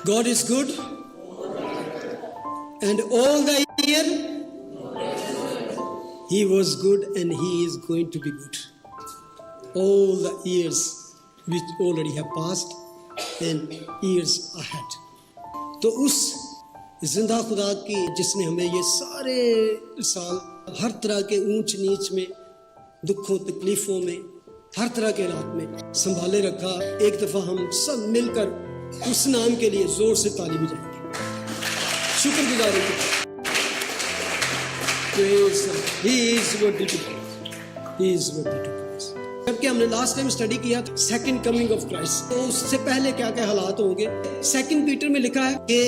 God is good, and all the year He was good, and He is going to be good. All the years which already have passed and years ahead. تو اس زندہ خدا کی جس نے ہمیں یہ سارے سال ہر طرح کے اونچ نیچ میں، دکھوں تکلیفوں میں، ہر طرح کے حالات میں سنبھالے رکھا، ایک دفعہ ہم سب مل کر اس نام کے لیے زور سے تالی بجائیں گے، شکر گزاری کی. He is worthy to praise. He is worthy to praise. جبکہ ہم نے لاسٹ ٹائم اسٹڈی کیا تھا سیکنڈ کمنگ آف کرائسٹ، تو اس سے پہلے کیا کیا حالات ہوں گے. سیکنڈ پیٹر میں لکھا ہے کہ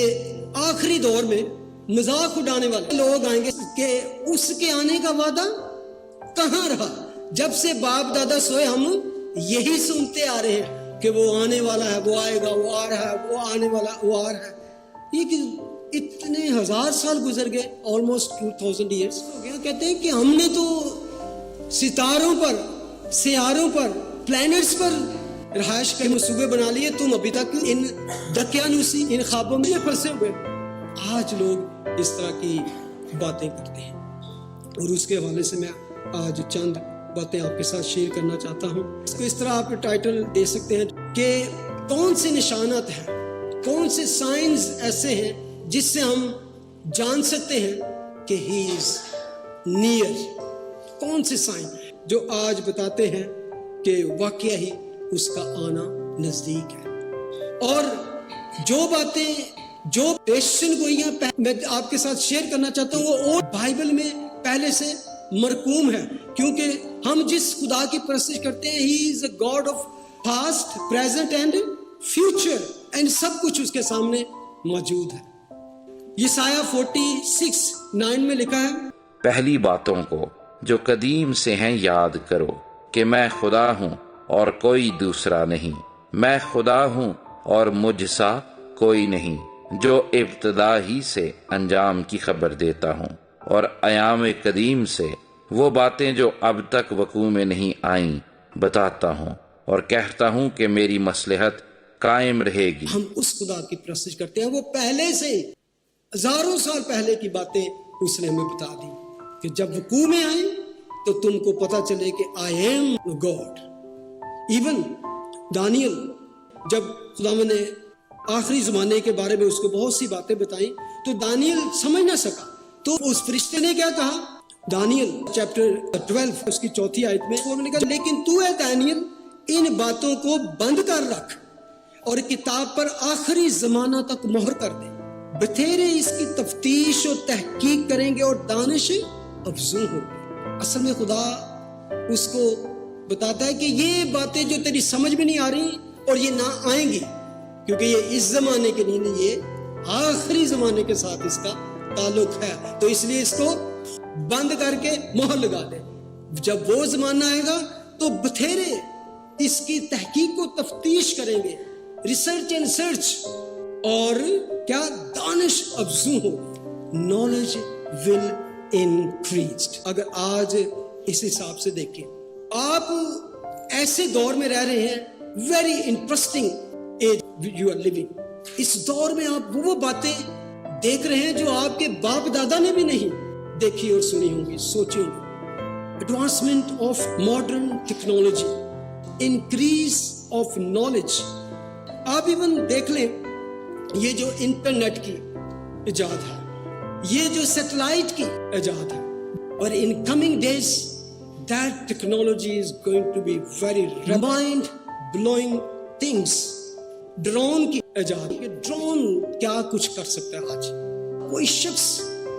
آخری دور میں مذاق اڑانے والے لوگ آئیں گے کہ اس کے آنے کا وعدہ کہاں رہا. جب سے باپ دادا سوئے ہم یہی سنتے آ رہے ہیں کہ وہ آنے والا ہے، وہ آئے گا، وہ آ رہا ہے، وہ آنے والا، وہ آ رہا ہے. یہ اتنے 1000 سال گزر گئے، آلموسٹ 2000 ایئرس ہو گیا. کہتے ہیں کہ ہم نے تو ستاروں پر، سیاروں پر، پلانٹس پر رہائش کے منصوبے بنا لیے، تم ابھی تک ان دقیانوسی، ان خوابوں میں پھنسے ہوئے. آج لوگ اس طرح کی باتیں کرتے ہیں، اور اس کے حوالے سے میں آج چند باتیں آپ کے ساتھ شیئر کرنا چاہتا ہوں. اس کو اس طرح آپ ٹائٹل دے سکتے ہیں کہ کون سے نشانات ہیں، کون سے سائنز ایسے ہیں جس سے ہم جان سکتے ہیں کہ ہی از نیئر. کون سے سائن جو آج بتاتے ہیں کہ واقعہ ہی اس کا آنا نزدیک ہے. اور جو باتیں، جو پیشن گوئیاں میں آپ کے ساتھ شیئر کرنا چاہتا ہوں، وہ اور بائبل میں پہلے سے مرقوم ہے، کیونکہ ہم جس خدا کی پرستش کرتے ہیں he is a God of past, present and future, and سب کچھ اس کے سامنے موجود ہے. یسایہ 46:9 میں لکھا ہے، پہلی باتوں کو جو قدیم سے ہیں یاد کرو کہ میں خدا ہوں اور کوئی دوسرا نہیں، میں خدا ہوں اور مجھ سا کوئی نہیں، جو ابتدا ہی سے انجام کی خبر دیتا ہوں اور ایام قدیم سے وہ باتیں جو اب تک وقوع میں نہیں آئیں بتاتا ہوں، اور کہتا ہوں کہ میری مصلحت قائم رہے گی. ہم اس خدا کی پرستش کرتے ہیں، وہ پہلے سے ہزاروں سال پہلے کی باتیں اس نے ہمیں بتا دی کہ جب وقوع میں آئیں تو تم کو پتا چلے کہ I am God. ایون دانیل جب خدا نے آخری زمانے کے بارے میں اس کو بہت سی باتیں بتائیں تو دانیل سمجھ نہ سکا، تو اس فرشتے نے کیا کہا، دانیل چیپٹر 12 اس کی 4 آیت میں انہوں نے کہا، لیکن تو اے دانیل ان باتوں کو بند کر رکھ اور کتاب پر آخری زمانہ تک مہر کر دے، بتھیرے اس کی تفتیش و تحقیق کریں گے اور دانش افزوں ہو. اصل میں خدا اس کو بتاتا ہے کہ یہ باتیں جو تیری سمجھ میں نہیں آ رہی اور یہ نہ آئیں گی، کیونکہ یہ اس زمانے کے نہیں، یہ آخری زمانے کے ساتھ اس کا تعلق ہے، تو اس لیے اس کو بند کر کے مہر لگا دے. جب وہ زمانہ آئے گا تو بتھیرے اس کی تحقیق کو تفتیش کریں گے، ریسرچ اینڈ سرچ، اور کیا دانش افزوں ہو، نالج ول انکریزڈ. اگر آج اس حساب سے دیکھیں، آپ ایسے دور میں رہ رہے ہیں، very interesting age you are living. اس دور میں آپ وہ باتیں دیکھ رہے ہیں جو آپ کے باپ دادا نے بھی نہیں دیکھی اور سنی ہوں گی، سوچی ہوں گی. Advancement of modern technology, increase of knowledge. آپ ایون دیکھ لیں، یہ جو انٹرنیٹ کی ایجاد ہے، یہ جو سیٹلائٹ کی ایجاد ہے، اور in coming days that technology is going to be very mind blowing things. Drone کی ایجاد، ڈرون کیا کچھ کر سکتا ہے آج، کوئی شخص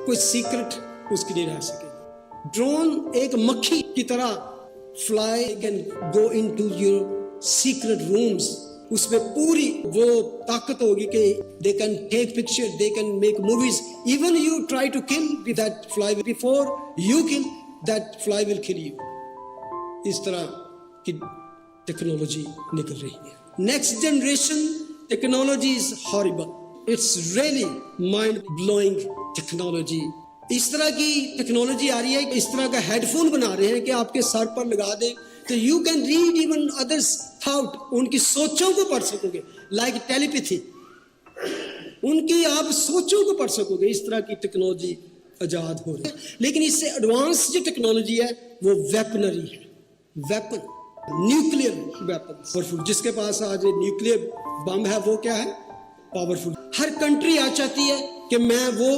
کوئی سیکرٹ اس کی نہیں رہ سکے. ڈرون ایک مکھی کی طرح fly can go into your secret rooms. اس میں پوری وہ طاقت ہوگی کہ they can take picture, they can make movies. Even you try to kill with that fly, before you kill, that fly will kill you. اس طرح کی technology نکل رہی ہے. Next generation technology is horrible. It's really mind-blowing technology. اس طرح کی technology آ رہی ہے، اس طرح کا ہیڈ فون بنا رہے ہیں کہ آپ کے سر پر لگا دیں تو you can read even others thought, ان کی سوچوں کو پڑھ سکو گے، لائک ٹیلیپیتھی. ان کی آپ سوچوں کو پڑھ سکو گے. اس طرح کی ٹیکنالوجی ایجاد ہو رہی ہے. لیکن اس سے ایڈوانس جو ٹیکنالوجی ہے وہ ویپنری ہے, ویپن, نیوکلیر ویپن. جس کے پاس آج نیوکلیر بم ہے وہ کیا ہے؟ پاورفل. ہر کنٹری آ چاہتی ہے کہ میں وہ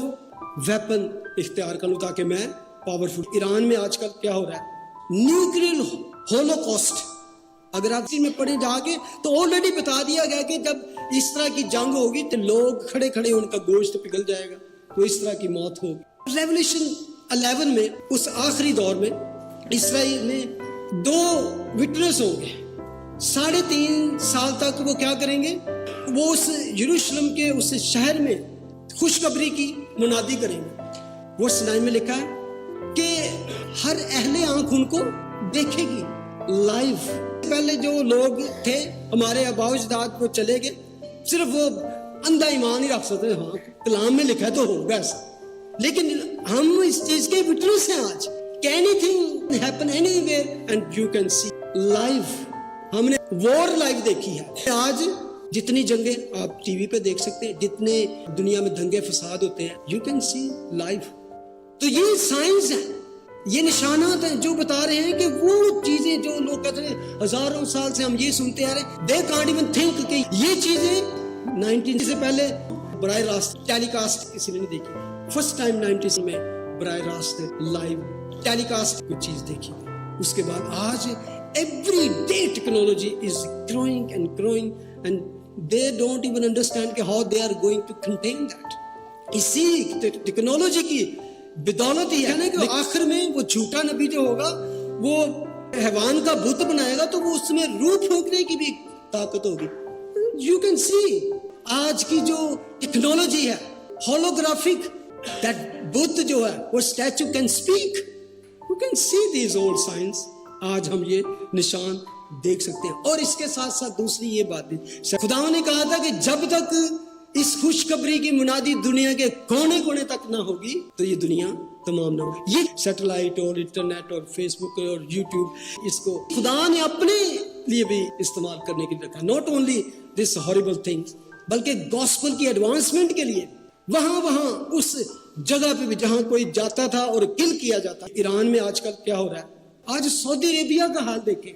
ویپن اختیار کروں تاکہ میں پاورفل. ایران میں آج کل کیا ہو رہا ہے؟ Nuclear holocaust. اگر آپ میں پڑھے جا کے تو آلریڈی بتا دیا گیا کہ جب اس طرح کی جنگ ہوگی تو لوگ کھڑے کھڑے ان کا گوشت پگھل جائے گا, تو اس طرح کی موت ہوگی. ریولیوشن 11 میں اس آخری دور میں اسرائیل میں 2 وٹنس ہوں گے. 3.5 سال تک وہ کیا کریں گے؟ وہ اس یروشلم کے اس شہر میں خوشخبری کی منادی کریں گے. وہ سنائن میں لکھا ہے کہ ہر اہل آنکھ ان کو دیکھے گی لائیو. پہلے جو لوگ تھے ہمارے آباء و اجداد وہ چلے گئے, صرف وہ اندھا ایمان ہی رکھ سکتے ہیں, ہاں کلام میں لکھا ہے تو ہوگا ایسا. لیکن ہم اس چیز کے وٹنس ہیں آج کہ anything happen anywhere and you can see live. ہم نے وار لائیو دیکھی ہے. آج جتنی جنگیں آپ ٹی وی پہ دیکھ سکتے ہیں, جتنے دنیا میں دنگے فساد ہوتے ہیں, you can see live. تو یہ سائنس ہے, یہ نشانات ہیں جو بتا رہے ہیں کہ وہ چیزیں جو لوگ کہتے ہیں ہزاروں سال سے ہم یہ سنتے آ رہے ہیں, they can't even think کہ یہ چیزیں 19 سے پہلے براہ راست ٹیلی کاسٹ کسی نے نہیں دیکھی. فرسٹ ٹائم 90s میں براہ راست لائیو ٹیلی کاسٹ کوئی چیز دیکھی. اس کے بعد آج every day technology is growing and growing and they don't even understand کہ how they are going to contain that. اسی ٹیکنالوجی کی بدولت ہی ہے نا کہ آخر میں وہ جھوٹا نبی جو ہوگا وہ حیوان کا بت بنائے گا تو وہ اس میں روح پھونکنے کی بھی طاقت ہوگی. You can see آج کی جو ٹیکنالوجی ہے ہولوگرافک, that بت جو ہے وہ statue can speak. You can see these old signs. آج ہم یہ نشان دیکھ سکتے ہیں. اور اس کے ساتھ ساتھ دوسری یہ بات بھی خدا نے کہا تھا کہ جب تک اس خوشخبری کی منادی دنیا کے کونے کونے تک نہ ہوگی تو یہ دنیا تمام نہ ہوگی. یہ سیٹلائٹ اور انٹرنیٹ اور فیس بک اور یوٹیوب اس کو خدا نے اپنے لیے بھی استعمال کرنے کے لیے رکھا. Not only this horrible things بلکہ گاسپل کی ایڈوانسمنٹ کے لیے. وہاں اس جگہ پہ بھی جہاں کوئی جاتا تھا اور کل کیا جاتا. ایران میں آج کل کیا ہو رہا ہے؟ آج سعودی عربیہ کا حال دیکھیں,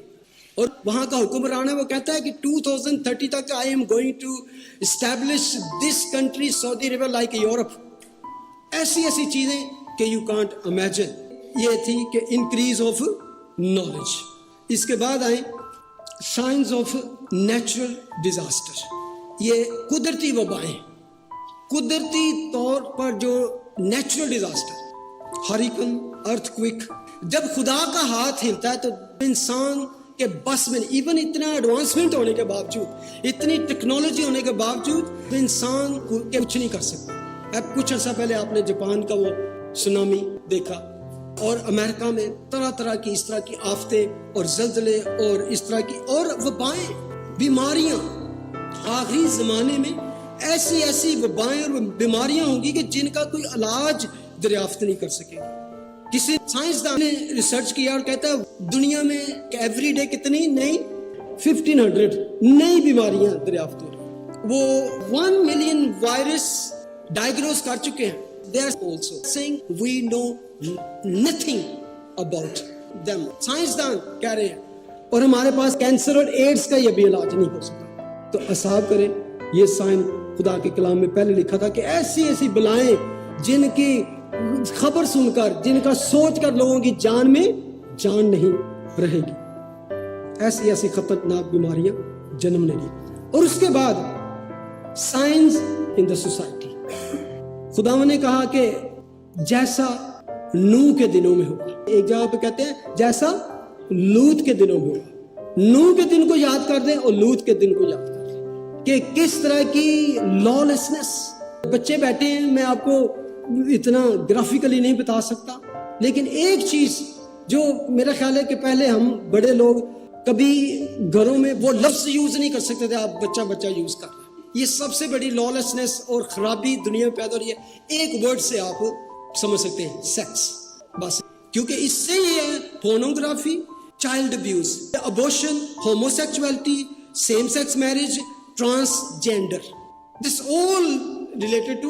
اور وہاں کا حکمران ہے وہ کہتا ہے کہ 2030 تک I am going to establish this country Saudi Arabia like Europe. ایسی چیزیں کہ you can't imagine. یہ تھی کہ increase of knowledge. اس کے بعد آئیں signs of natural disaster. یہ قدرتی وبائیں, قدرتی طور پر جو نیچرل ڈیزاسٹر, ہریکن, ارتھ کوئک. جب خدا کا ہاتھ ہلتا ہے تو انسان کے بس میں, ایون اتنا ایڈوانسمنٹ ہونے کے باوجود, اتنی ٹیکنالوجی ہونے کے باوجود انسان کچھ نہیں کر سکتا. اب کچھ عرصہ پہلے آپ نے جاپان کا وہ سونامی دیکھا, اور امریکہ میں طرح کی اس طرح کی آفتیں اور زلزلے اور اس طرح کی اور وبائیں, بیماریاں. آخری زمانے میں ایسی وبائیں اور بیماریاں ہوں گی کہ جن کا کوئی علاج دریافت نہیں کر سکے. کسی سائنسدان نے ریسرچ کیا اور کہتا ہے دنیا میں ایوری ڈے کتنی نئی 1500 نئی بیماریاں دریافت ہو رہی. وہ 1 ملین وائرس ڈائگنوز کر چکے ہیں. They are also saying we know nothing about them. سائنسدان کہہ رہے ہیں, اور ہمارے پاس کینسر اور ایڈز کا یہ بھی علاج نہیں ہو سکا. تو اصحاب کریں, یہ سائن خدا کے کلام میں پہلے لکھا تھا کہ ایسی بلائیں جن کی خبر سن کر, جن کا سوچ کر لوگوں کی جان میں جان نہیں رہے گی. ایسی خطرناک بیماریاں جنم لیں گی. اور اس کے بعد سائنس ان دا سوسائٹی. خدا نے کہا کہ جیسا نوح کے دنوں میں ہوگا. ایک جگہ پہ کہتے ہیں جیسا لوط کے دنوں میں ہوگا. نوح کے دن کو یاد کر دیں اور لوط کے دن کو یاد کر دیں کہ کس طرح کی لالسنس. بچے بیٹھے ہیں, میں آپ کو اتنا گرافیکلی نہیں بتا سکتا, لیکن ایک چیز جو میرا خیال ہے کہ پہلے ہم بڑے لوگ کبھی گھروں میں وہ لفظ یوز نہیں کر سکتے تھے, آپ بچہ یوز کر رہے ہیں. یہ سب سے بڑی لالسنس اور خرابی دنیا میں پیدا ہو رہی ہے. ایک ورڈ سے آپ سمجھ سکتے ہیں, سیکس. بس کیونکہ اس سے یہ ہے pornography, child abuse, abortion, homosexuality, same sex marriage, transgender. This all related to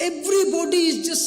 Everybody is just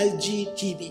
LGBT,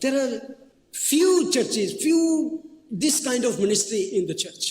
there are few churches, few this kind of ministry in the church.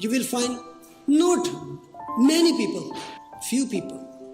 you will find not many people, few people,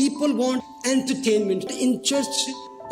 People want entertainment in church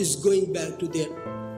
is going back to their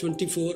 24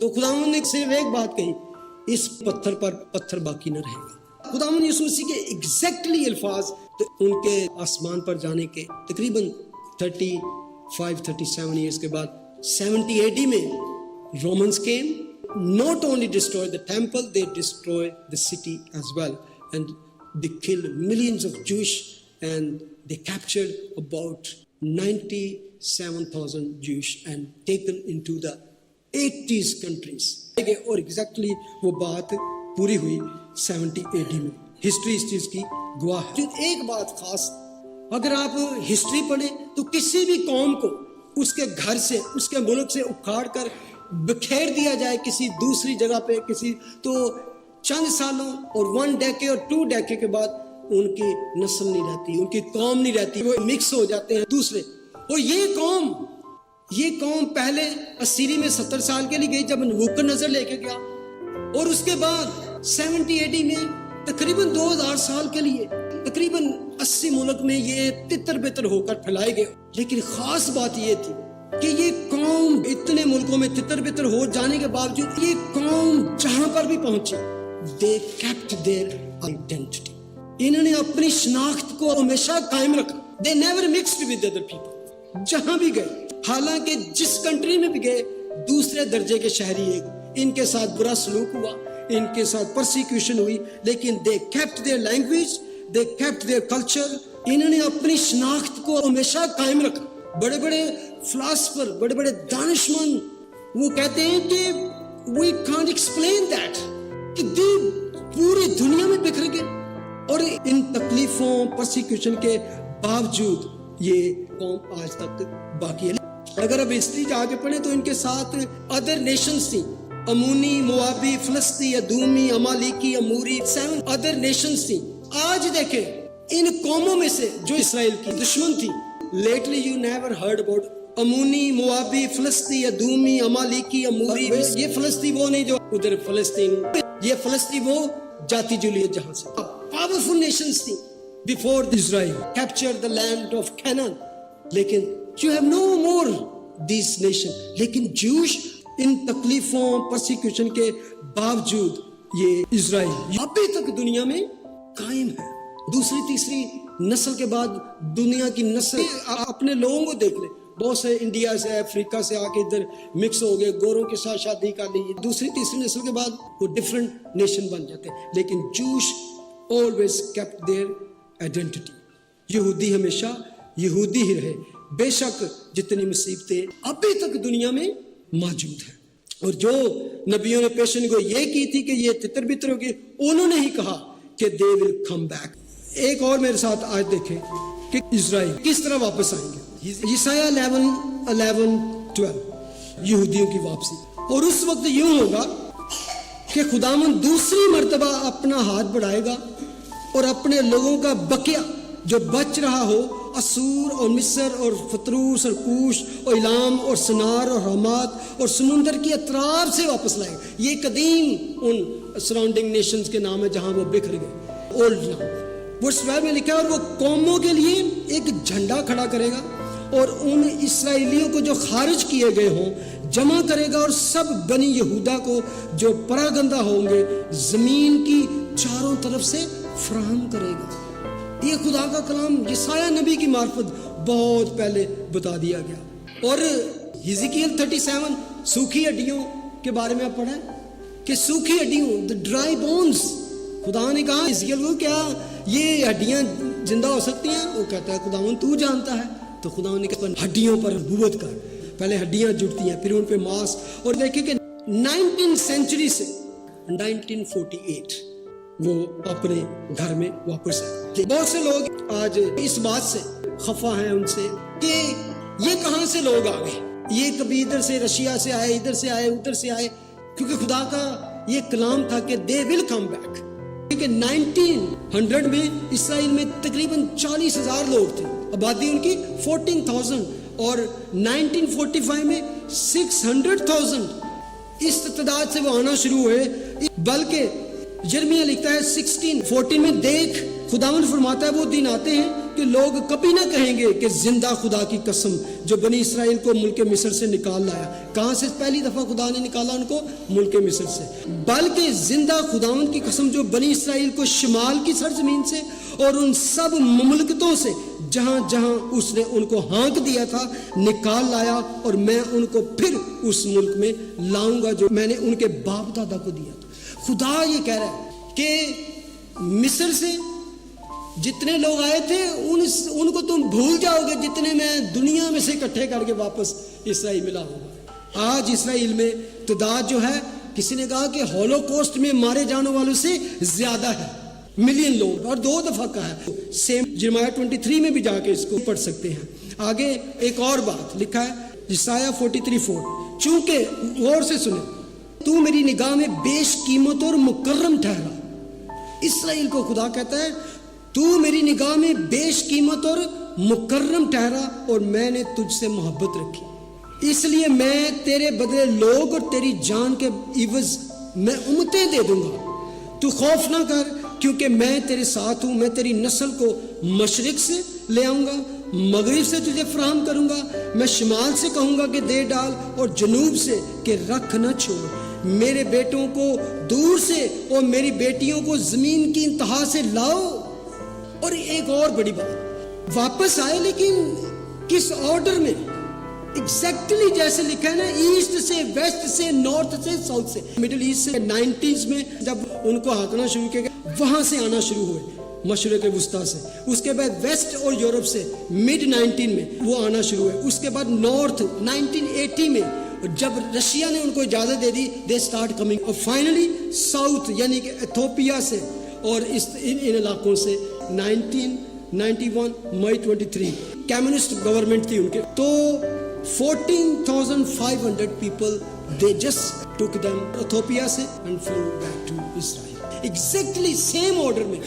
تو خداوند نے صرف ایک بات کہی, اس پتھر پر پتھر باقی نہ رہے گا. خداوند یسوع مسیح کے ایگزیکٹلی الفاظ ان کے آسمان پر جانے کے تقریباً 35-37 ایئرس کے بعد 70 AD میں Romans came, not only destroy the temple, they destroy the city as well, and they killed millions of Jews and they captured about 97,000 Jews and taken into the 80 countries. اور exactly وہ بات پوری ہوئی 70 AD میں. History اس چیز کی گواہ ہے. ایک بات خاص, اگر آپ ہسٹری پڑھیں تو کسی بھی قوم کو اس کے گھر سے, اس کے ملک سے اکھاڑ کر بکھیر دیا جائے کسی دوسری جگہ پہ, کسی تو چند سالوں اور 1 ڈیکے اور 2 ڈیکے کے بعد ان کی نسل نہیں رہتی, ان کی قوم نہیں رہتی, وہ مکس ہو جاتے ہیں دوسرے. اور یہ قوم پہلے اسیری میں 70 سال کے لیے گئی جب نبوکدنضر لے کے گیا, اور اس کے بعد 70 AD میں تقریباً 2000 سال کے لیے تقریباً 80 ملک میں یہ تتر بتر ہو کر پھیلائے گئے. لیکن خاص بات یہ تھی کہ یہ قوم اتنے ملکوں میں تتر بتر ہو جانے کے باوجود یہ قوم جہاں پر بھی پہنچی, they kept their identity. انہوں نے اپنی شناخت کو ہمیشہ قائم رکھا. they never mixed with other people. جہاں بھی گئے, حالانکہ جس کنٹری میں بھی گئے دوسرے درجے کے شہری ایک, ان کے ساتھ برا سلوک ہوا, ان کے ساتھ پرسیکیوشن ہوئی, لیکن they kept their language, they kept their culture. انہوں نے اپنی شناخت کو ہمیشہ قائم رکھا. بڑے بڑے فلاسفر, بڑے بڑے دانشمند وہ کہتے ہیں کہ we can't explain that, کہ پوری دنیا میں بکھر گئے, اور ان تکلیفوں پرسیکیوشن کے باوجود یہ قوم آج تک باقی ہے. اگر اب ہسٹری جا کے پڑھیں تو ان کے ساتھ ادر نیشنز تھیں, امونی, موابی, فلسطی, ادومی, امالیکی, اموری, 7 ادر نیشنز تھیں. آج دیکھیں ان قوموں میں سے جو اسرائیل کی دشمن تھی, lately you never heard about امونی, موابی, فلسطی, ادومی, امالیکی, اموری. یہ فلسطی وہ نہیں جو ادھر فلسطین, یہ فلسطی وہ جاتی جولیت جہاں سے پاورفل نیشنز تھیں before Israel captured the land of Canaan. لیکن you have no more these nations. لیکن جوش ان تکلیفوں پرسیکیوشن کے باوجود یہ اسرائیل ابھی تک دنیا میں قائم ہے. دوسری تیسری نسل کے بعد دنیا کی نسل, اپنے لوگوں کو دیکھ لیں, بہت سے انڈیا سے افریقہ سے آ کے ادھر مکس ہو گئے, گوروں کے ساتھ شادی کر لی, دوسری تیسری نسل کے بعد وہ ڈفرنٹ نیشن بن جاتے ہیں. لیکن جوش always kept their identity. یہودی ہمیشہ یہودی ہی رہے, بے شک جتنی مصیبتیں ابھی تک دنیا میں موجود ہیں. اور جو نبیوں نے پیشن کو یہ کی تھی کہ یہ تتر بتر ہو گئے, انہوں نے ہی کہا کہ they will come back. ایک اور میرے ساتھ آج دیکھیں کہ اسرائیل کس طرح واپس آئیں گے. یسایہ 11:12 یہودیوں کی واپسی. اور اس وقت یوں ہوگا کہ خداوند دوسری مرتبہ اپنا ہاتھ بڑھائے گا اور اپنے لوگوں کا بقیہ جو بچ رہا ہو اسور اور مصر اور فتروس اور کوش اور ایلام اور سنار اور حمات اور سمندر کی اطراف سے واپس لائے گا. یہ قدیم ان سراؤنڈنگ نیشنز کے نام ہے جہاں وہ بکھر گئے. اولڈ نام ورس 12 میں لکھا ہے, اور وہ قوموں کے لیے ایک جھنڈا کھڑا کرے گا اور ان اسرائیلیوں کو جو خارج کیے گئے ہوں جمع کرے گا, اور سب بنی یہودا کو جو پراگندہ ہوں گے زمین کی چاروں طرف سے فراہم کرے گا. یہ خدا کا کلام یسایہ نبی کی معرفت بہت پہلے بتا دیا گیا. اور حزقیل 37 سوکھی ہڈیوں کے بارے میں آپ پڑھیں کہ سوکھی ہڈیوں, the dry bones. خدا نے کہا حزقیل کو کیا یہ ہڈیاں زندہ ہو سکتی ہیں؟ وہ کہتا ہے خداوند تو جانتا ہے. تو خدا نے کہا ہڈیوں پر نبوت کر. پہلے ہڈیاں جڑتی ہیں پھر ان پہ ماس. اور دیکھیں کہ 19 سینچری سے 1948 وہ اپنے گھر میں واپس آئے. بہت سے لوگ آج اس بات سے خفا ہیں ان سے کہ یہ کہاں سے لوگ آ گئے, یہ کبھی ادھر سے رشیا سے آئے, ادھر سے آئے, ادھر سے آئے, کیونکہ خدا کا یہ کلام تھا کہ they will come back. کہ 1900 میں اسرائیل میں تقریباً 40,000 لوگ تھے, آبادی ان کی 14,000, اور 1945 میں 600,000 اس تعداد سے وہ آنا شروع ہوئے. بلکہ یرمیہ لکھتا ہے 16:14 میں, دیکھ خداوند فرماتا ہے وہ دن آتے ہیں کہ کے لوگ کبھی نہ کہیں گے کہ زندہ خدا کی قسم جو بنی اسرائیل کو ملک مصر سے نکال لایا. کہاں سے پہلی دفعہ خدا نے نکالا ان کو؟ ملک مصر سے. بلکہ زندہ خداوند کی قسم جو بنی اسرائیل کو شمال کی سرزمین سے اور ان سب مملکتوں سے جہاں جہاں اس نے ان کو ہانک دیا تھا نکال لایا, اور میں ان کو پھر اس ملک میں لاؤں گا جو میں نے ان کے باپ دادا کو دیا تھا. خدا یہ کہہ رہا ہے کہ مصر سے جتنے لوگ آئے تھے ان کو تم بھول جاؤ گے جتنے میں دنیا میں سے اکٹھے کر کے واپس اسرائیل میں لاؤں گا. آج اسرائیل میں تعداد جو ہے, کسی نے کہا کہ ہولو کوسٹ میں مارے جانے والوں سے زیادہ ہے, ملین لوگ, اور 2 دفعہ کا ہے. سیم جرمیا 23 میں بھی جا کے اس کو پڑھ سکتے ہیں. آگے ایک اور بات لکھا ہے یسایہ 43:4, چونکہ غور سے سنیں, تو میری نگاہ میں بیش قیمت اور مکرم ٹھہرا. اسرائیل کو خدا کہتا ہے تو میری نگاہ میں بیش قیمت اور مکرم ٹھہرا, اور میں نے تجھ سے محبت رکھی, اس لیے میں تیرے بدلے لوگ اور تیری جان کے عوض میں امتیں دے دوں گا. تو خوف نہ کر, کیونکہ میں تیرے ساتھ ہوں. میں تیری نسل کو مشرق سے لے آؤں گا, مغرب سے تجھے فراہم کروں گا. میں شمال سے کہوں گا کہ دے ڈال, اور جنوب سے کہ رکھ نہ چھوڑ. میرے بیٹوں کو دور سے اور میری بیٹیوں کو زمین کی انتہا سے لاؤ. اور ایک اور بڑی بات, واپس آئے لیکن کس آرڈر میں؟ ایگزیکٹلی جیسے لکھا ہے نا, ایسٹ سے, ویسٹ سے, نارتھ سے, ساؤتھ سے. مڈل ایسٹ سے 90s میں جب ان کو ہانکنا شروع کیا گیا, وہاں سے آنا شروع ہوئے, مشرق وسطیٰ سے. اس کے بعد ویسٹ اور یورپ سے مڈ 19 میں وہ آنا شروع ہوئے. اس کے بعد نارتھ 1980 میں جب رشیا نے ان کو اجازت دے دی, دے اسٹارٹ کمنگ. اور فائنلی ساؤتھ یعنی کہ ایتھوپیا سے اور ان علاقوں سے 1991 مئی 23 کمیونسٹ گورنمنٹ تھی ان کے, تو 14,500 people they just took them Ethiopia سے and flew back to Israel. exactly same order میں.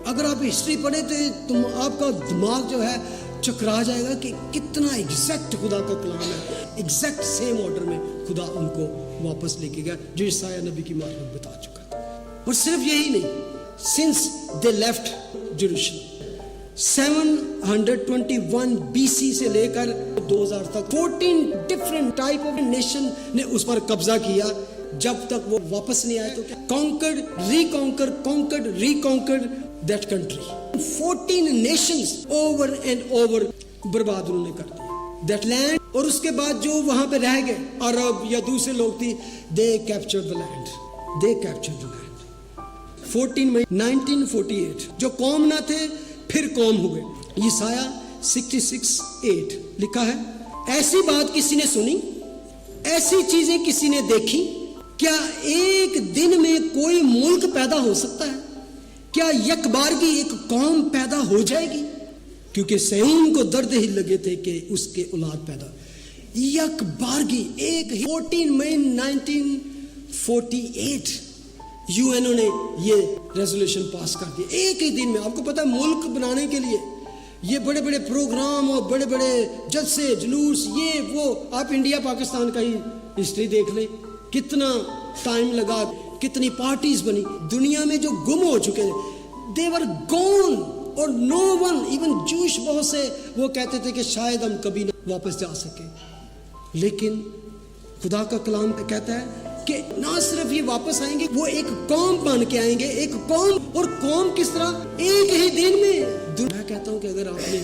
اگر آپ ہسٹری پڑھیں تو آپ کا دماغ جو ہے چکرا جائے گا کہ کتنا ایگزیکٹ خدا کا کلام ہے. ایگزیکٹ سیم آرڈر میں خدا ان کو واپس لے کے گیا جو عیسائی نبی کی معرفت بتا چکا تھا. اور صرف یہی نہیں, since they left Jerusalem 721 BC سے لے کر 2000 تک 14 different type of nation نے اس پر قبضہ کیا. جب تک وہ واپس نہیں آئے تو conquered, reconquered that country. 14 nations over and over برباد انہوں نے کر دیا that land. اور اس کے بعد جو وہاں پہ رہ گئے عرب یا دوسرے لوگ تھی, they captured the land. 14 مئی 1948 جو قوم نہ تھے پھر قوم ہوئے. یسایہ 66:8 لکھا ہے, ایسی بات کسی نے سنی, ایسی چیزیں کسی نے دیکھی, کیا ایک دن میں کوئی ملک پیدا ہو سکتا ہے؟ کیا یک بارگی ایک قوم پیدا ہو جائے گی؟ کیونکہ صہیون کو درد ہی لگے تھے کہ اس کے اولاد پیدا. یک بارگی ایک 14 مئی 1948 UN نے یہ ریزولوشن پاس کر دی ایک ہی دن میں. آپ کو پتا ہے ملک بنانے کے لیے یہ بڑے بڑے پروگرام اور بڑے بڑے جلسے جلوس یہ وہ, آپ انڈیا پاکستان کا ہی ہسٹری دیکھ لیں, کتنا ٹائم لگا, کتنی پارٹیز بنی. دنیا میں جو گم ہو چکے ہیں they were gone, اور no one even جوش بہت سے وہ کہتے تھے کہ شاید ہم کبھی نہ واپس جا سکیں. لیکن خدا کا کلام کہتا ہے کہ نہ صرف یہ واپس آئیں گے, وہ ایک قوم بن کے آئیں گے, ایک قوم. اور قوم کس طرح؟ ایک ہی دن میں. میں کہتا ہوں کہ اگر آپ نے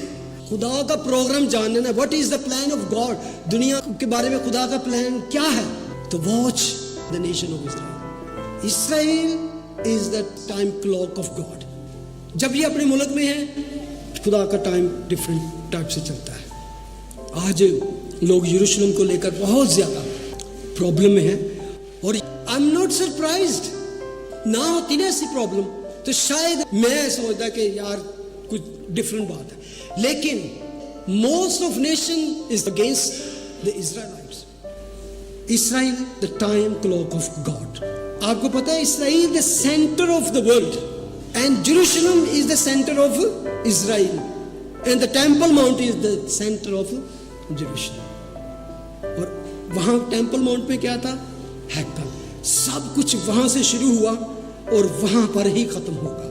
خدا کا پروگرام جاننا ہے, what is the plan of God, دنیا کے بارے میں خدا کا پلان کیا ہے, تو watch the nation of Israel. Israel is the time clock of God. جب یہ اپنے ملک میں ہے خدا کا ٹائم ڈفرینٹ ٹائپ سے چلتا ہے. آج لوگ یروشلم کو لے کر بہت زیادہ پرابلم میں ہیں, اور I'm not surprised. نہ ہوتی نا ایسی پرابلم تو شاید میں سوچتا کہ یار کچھ ڈفرینٹ بات ہے, لیکن most of nation is against the Israelites. Israel the time clock of God. آپ کو پتا ہے اسرائیل the center of the world and Jerusalem is the center of Israel and the Temple Mount is the center of Jerusalem. اور وہاں temple Mount پہ کیا تھا؟ ہیکل. سب کچھ وہاں سے شروع ہوا اور وہاں پر ہی ختم ہوگا.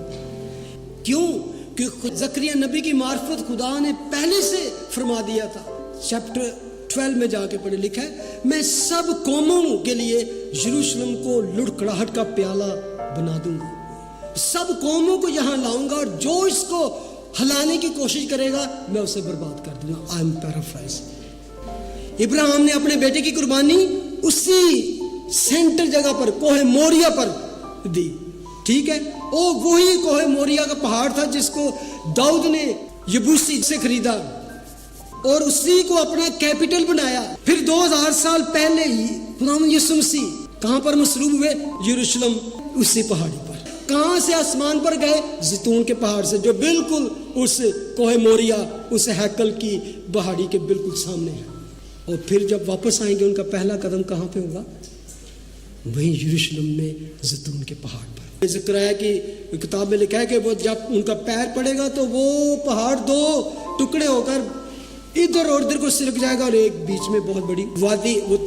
کیوں؟ کہ زکریا نبی کی معرفت خدا نے پہلے سے فرما دیا تھا. چیپٹر 12 میں جا کے پڑھے لکھا ہے میں سب قوموں کے لیے یروشلم کو لڑکڑاہٹ کا پیالہ بنا دوں گا. سب قوموں کو یہاں لاؤں گا اور جو اس کو ہلانے کی کوشش کرے گا میں اسے برباد کر دوں گا. I am پیرافرائز. ابراہیم نے اپنے بیٹے کی قربانی اسی سینٹر جگہ پر کوہ موریا پر دی. ٹھیک ہے, وہی کوہ موریا کا پہاڑ تھا جس کو داؤد نے یبوسی سے خریدا اور اسی کو اپنا کیپٹل بنایا. پھر 2000 سال پہلے ہی خداوند یسوع مسیح کہاں پر مصلوب ہوئے؟ یروشلم, اسی پہاڑی پر. کہاں سے آسمان پر گئے؟ زیتون کے پہاڑ سے, جو بالکل اس کوہ موریا, اس ہیکل کی پہاڑی کے بالکل سامنے ہے. اور پھر جب واپس آئیں گے ان کا پہلا قدم کہاں پہ ہوگا؟ وہیں یروشلم میں زیتون کے پہاڑ پر. زکریا کی کتاب میں لکھا ہے کہ وہ جب ان کا پیر پڑے گا تو وہ پہاڑ 2 ٹکڑے ہو کر ادھر اور ادھر کو سرک جائے گا اور ایک بیچ میں بہت بڑی وادی. وہ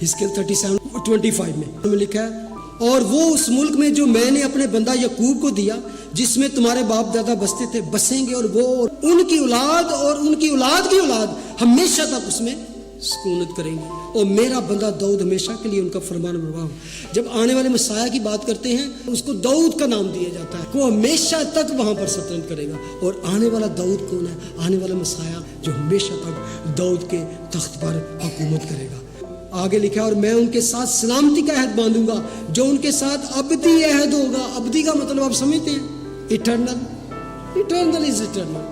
حزقیل 37:25 میں لکھا ہے اور وہ اس ملک میں جو میں نے اپنے بندہ یعقوب کو دیا جس میں تمہارے باپ دادا بستے تھے بسیں گے اور وہ ان کی اولاد اور ان کی اولاد کی اولاد ہمیشہ تک اس میں سکونت کریں گے. اور میرا بندہ داؤد ہمیشہ کے لیے ان کا فرمان بروا. جب آنے والے مسیح کی بات کرتے ہیں اس کو داؤد کا نام دیا جاتا ہے. وہ ہمیشہ تک وہاں پر سلطنت کرے گا. اور آنے والا داؤد کون ہے؟ آنے والا مسیح جو ہمیشہ تک داؤد کے تخت پر حکومت کرے گا. آگے لکھا اور میں ان کے ساتھ سلامتی کا عہد باندھوں گا جو ان کے ساتھ ابدی عہد ہوگا. ابدی کا مطلب آپ سمجھتے ہیں؟ ایٹرنل از ایٹرنل.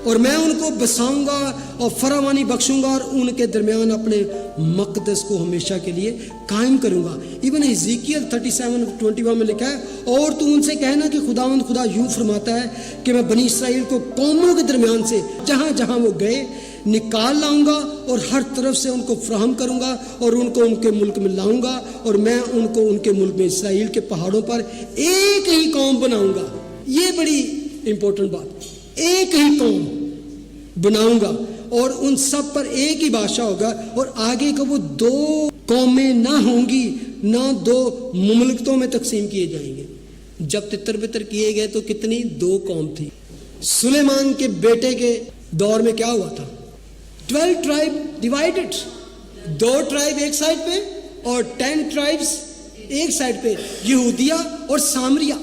اور میں ان کو بساؤں گا اور فراوانی بخشوں گا اور ان کے درمیان اپنے مقدس کو ہمیشہ کے لیے قائم کروں گا. ایون حزقیل 37:21 میں لکھا ہے اور تو ان سے کہنا کہ خداوند خدا یوں فرماتا ہے کہ میں بنی اسرائیل کو قوموں کے درمیان سے جہاں جہاں وہ گئے نکال لاؤں گا اور ہر طرف سے ان کو فراہم کروں گا اور ان کو ان کے ملک میں لاؤں گا اور میں ان کو ان کے ملک میں اسرائیل کے پہاڑوں پر ایک ہی قوم بناؤں گا. یہ بڑی امپورٹنٹ بات, ایک ہی قوم بناؤں گا اور ان سب پر ایک ہی بادشاہ ہوگا. اور آگے کا وہ 2 قومیں نہ ہوں گی نہ 2 مملکتوں میں تقسیم کیے جائیں گے. جب تتر بتر کیے گئے تو کتنی 2 قوم تھی. سلیمان کے بیٹے کے دور میں کیا ہوا تھا؟ 12 ٹرائب ڈیوائیڈڈ, 2 ٹرائب ایک سائڈ پہ اور 10 ٹرائبس ایک سائڈ پہ, یہودیہ اور سامریہ.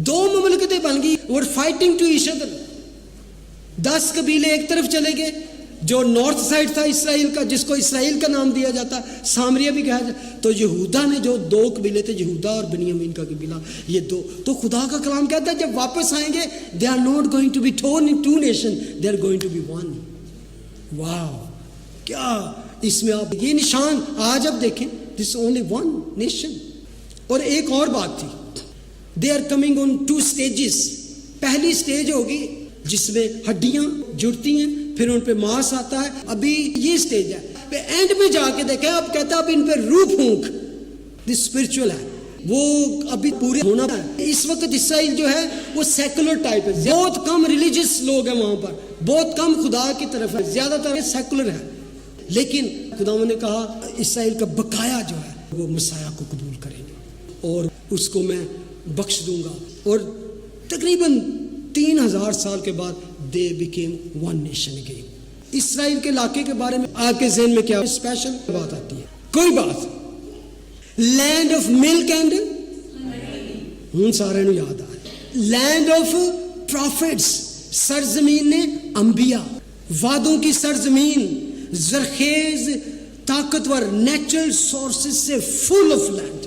2 مملکتیں بن گئی اور فائٹنگ ٹو ایچ ادر. 10 قبیلے ایک طرف چلے گئے جو نارتھ سائڈ تھا اسرائیل کا, جس کو اسرائیل کا نام دیا جاتا, سامریہ بھی کہا جاتا. تو یہودا نے جو 2 قبیلے تھے, یہودا اور بنیامین کا قبیلہ, یہ 2. تو خدا کا کلام کہتا ہے جب واپس آئیں گے they are not going to be torn in 2 nations, they are going to be 1. واو, کیا اس میں آپ یہ نشان آج اب دیکھیں, this is only 1 nation. اور ایک اور بات تھی, they are coming on 2 stages. پہلی سٹیج ہوگی جس میں ہڈیاں جڑتی ہیں, پھر ان پہ ماس آتا ہے. ابھی یہ سٹیج ہے. اینڈ پہ جا کے دیکھیں اب کہتا ہے اب ان پہ روح پھونک, دس اسپرچل ہے, وہ ابھی پورے ہونا ہے. اس وقت اسرائیل جو ہے وہ سیکولر ٹائپ ہے, بہت کم ریلیجس لوگ ہیں وہاں پر, بہت کم خدا کی طرف ہے, زیادہ تر سیکولر ہے. لیکن خداوند نے کہا اسرائیل کا بقایا جو ہے وہ مسیح کو قبول کریں گے اور اس کو میں بخش دوں گا. اور تقریباً 3000 سال کے بعد they became 1 nation again. اسرائیل کے علاقے کے بارے میں آپ کے ذہن میں کیا اسپیشل بات آتی ہے؟ کوئی بات؟ لینڈ آف ملک اینڈ ہوں سارے نو یاد آئے, لینڈ آف پروفٹس, سرزمین انبیاء, وعدوں کی سرزمین, زرخیز طاقتور نیچرل سورسز سے full of land,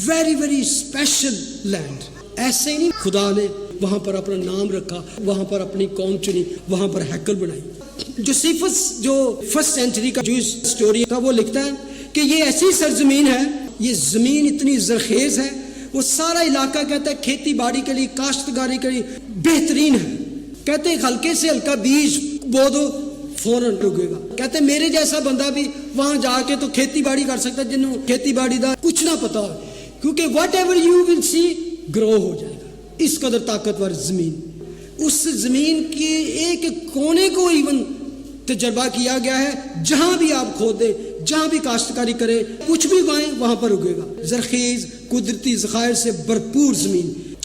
very very special land. ایسے نہیں خدا نے وہاں پر اپنا نام رکھا, وہاں پر اپنی قوم چنی, وہاں پر ہیکل بنائی. جوسیفس جو 1st سینچری کا جوئش سٹوری تھا وہ لکھتا ہے کہ یہ ایسی سرزمین ہے, یہ زمین اتنی زرخیز ہے, وہ سارا علاقہ کہتا ہے کھیتی باڑی کے لیے, کاشتکاری کے لیے بہترین ہے. کہتے ہیں ہلکے سے ہلکا بیج بو دو فوراً اگے گا. کہتے ہیں میرے جیسا بندہ بھی وہاں جا کے تو کھیتی باڑی کر سکتا ہے جنہوں کھیتی باڑی دا کچھ نہ پتا ہو, کیونکہ واٹ ایور یو ول سی گرو ہو جائے گا. اس قدر طاقتور زمین, اس زمین کے ایک کونے کو ایون تجربہ کیا گیا ہے, جہاں بھی آپ کھودیں, جہاں بھی کاشتکاری کریں, کچھ بھی اگائیں وہاں پر اگے گا. زرخیز قدرتی ذخائر سے بھرپور زمین,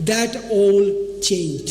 that all changed.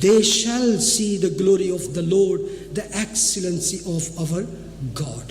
they shall see the glory of the Lord, the excellency of our God।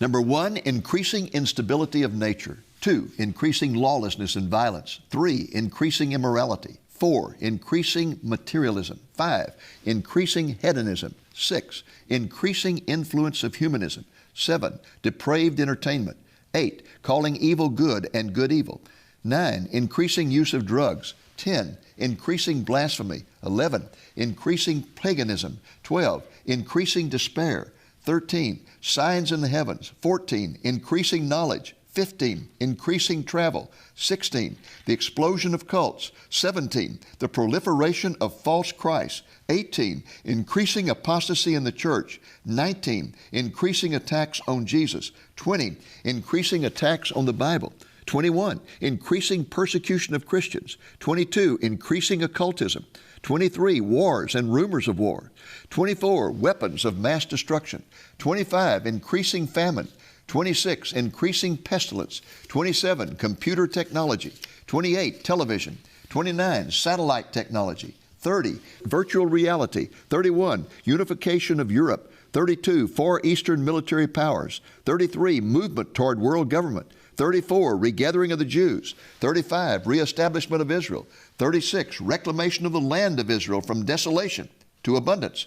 Number 1, increasing instability of nature. 2, increasing lawlessness and violence. 3, increasing immorality. 4, increasing materialism. 5, increasing hedonism. 6, increasing influence of humanism. 7, depraved entertainment. 8, calling evil good and good evil. 9, increasing use of drugs. 10, increasing blasphemy. 11, increasing paganism. 12, increasing despair. 13, signs in the heavens. 14, increasing knowledge. 15, increasing travel. 16, the explosion of cults. 17, the proliferation of false Christs. 18, increasing apostasy in the church. 19, increasing attacks on Jesus. 20, increasing attacks on the Bible. 21, increasing persecution of Christians. 22, increasing occultism. 23, wars and rumors of war. 24, weapons of mass destruction. 25, increasing famine. 26, increasing pestilence. 27, computer technology. 28, television. 29, satellite technology. 30, virtual reality. 31, unification of Europe. 32, Far Eastern military powers. 33, movement toward world government. 34, regathering of the Jews. 35, reestablishment of Israel. 36, reclamation of the land of Israel from desolation to abundance.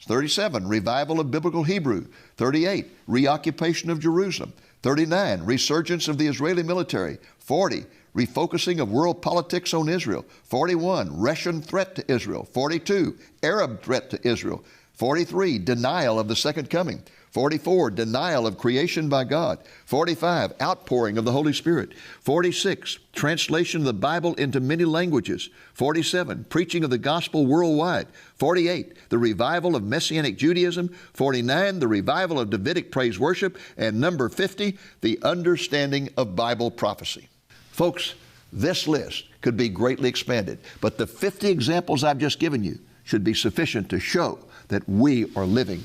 37, revival of biblical Hebrew. 38, reoccupation of Jerusalem. 39, resurgence of the Israeli military. 40, refocusing of world politics on Israel. 41, Russian threat to Israel. 42, Arab threat to Israel. 43, denial of the second coming. 44, denial of creation by God. 45, outpouring of the Holy Spirit. 46, translation of the Bible into many languages. 47, preaching of the gospel worldwide. 48, the revival of Messianic Judaism. 49, the revival of Davidic praise worship. And number 50, the understanding of Bible prophecy. Folks, this list could be greatly expanded, but the 50 examples I've just given you should be sufficient to show that we are living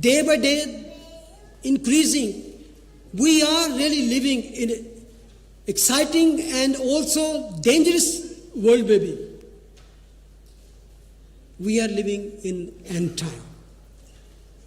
day by day increasing. We are really living in an exciting and also dangerous world, baby. We are living in end time.